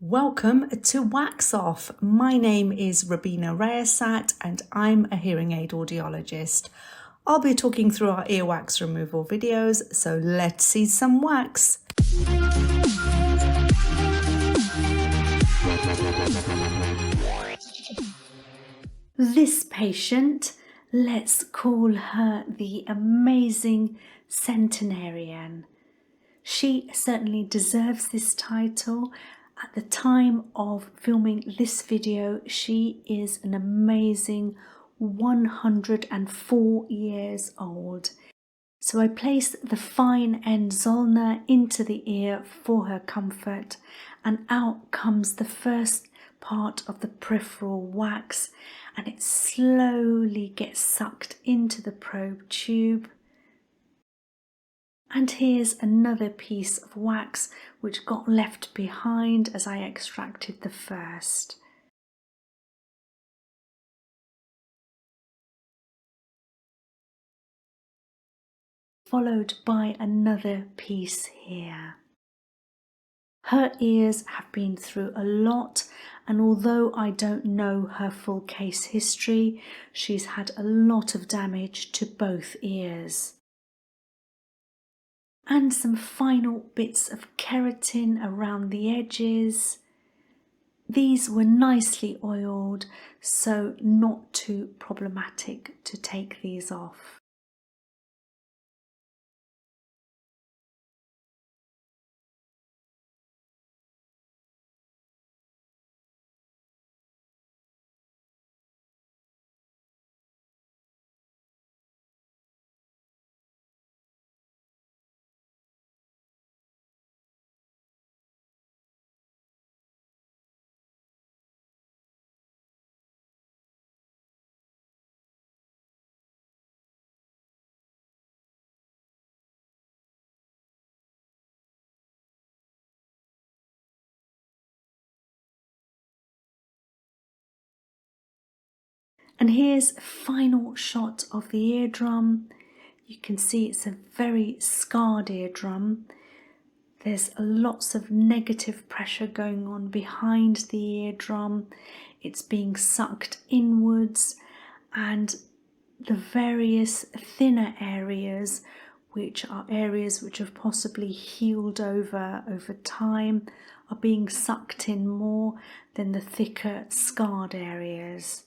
Welcome to Wax Off. My name is Robina Rayasat and I'm a hearing aid audiologist. I'll be talking through our earwax removal videos, so let's see some wax. This patient, let's call her the amazing centenarian. She certainly deserves this title. At the time of filming this video, she is an amazing 104 years old. So I place the fine end Zollner into the ear for her comfort, and out comes the first part of the peripheral wax, and it slowly gets sucked into the probe tube. And here's another piece of wax which got left behind as I extracted the first. Followed by another piece here. Her ears have been through a lot, and although I don't know her full case history, she's had a lot of damage to both ears. And some final bits of keratin around the edges. These were nicely oiled, so not too problematic to take these off. And here's a final shot of the eardrum. You can see it's a very scarred eardrum. There's lots of negative pressure going on behind the eardrum. It's being sucked inwards, and the various thinner areas, which are areas which have possibly healed over time, are being sucked in more than the thicker scarred areas.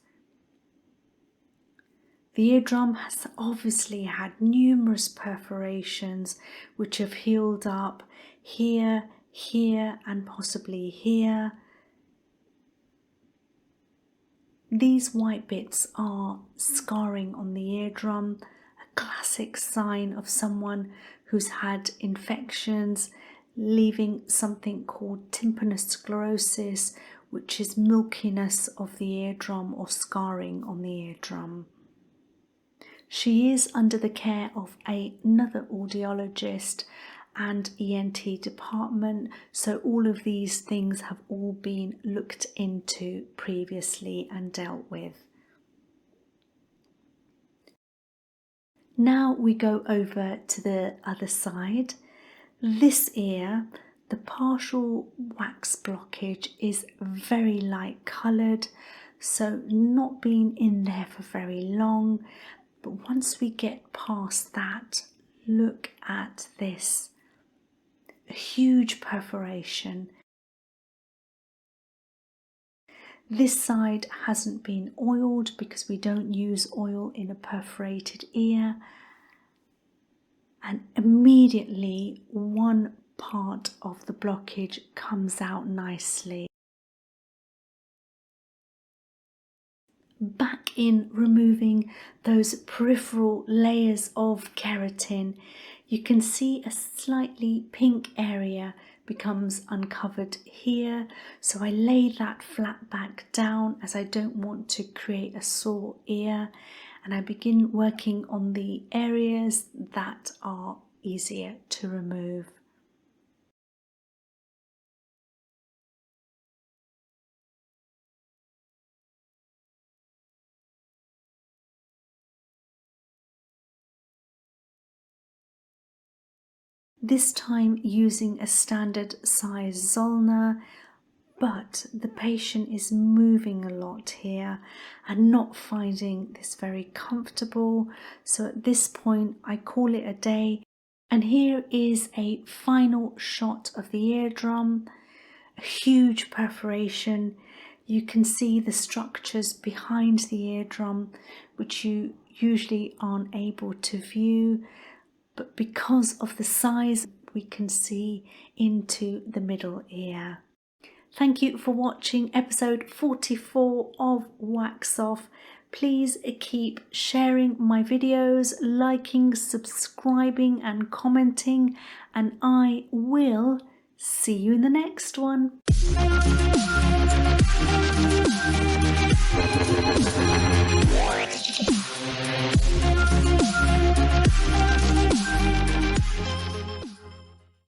The eardrum has obviously had numerous perforations which have healed up here, here, and possibly here. These white bits are scarring on the eardrum, a classic sign of someone who's had infections, leaving something called tympanous sclerosis, which is milkiness of the eardrum or scarring on the eardrum. She is under the care of another audiologist and ENT department, so all of these things have all been looked into previously and dealt with. Now we go over to the other side. This ear, the partial wax blockage is very light coloured, so not been in there for very long. But once we get past that, look at this. A huge perforation. This side hasn't been oiled because we don't use oil in a perforated ear. And immediately one part of the blockage comes out nicely. Back in removing those peripheral layers of keratin, you can see a slightly pink area becomes uncovered here, so I lay that flat back down as I don't want to create a sore ear, and I begin working on the areas that are easier to remove. This time using a standard size Zollner, but the patient is moving a lot here and not finding this very comfortable. So at this point, I call it a day. And here is a final shot of the eardrum, a huge perforation. You can see the structures behind the eardrum, which you usually aren't able to view, but because of the size, we can see into the middle ear. Thank you for watching episode 44 of Wax Off. Please keep sharing my videos, liking, subscribing and commenting, and I will see you in the next one.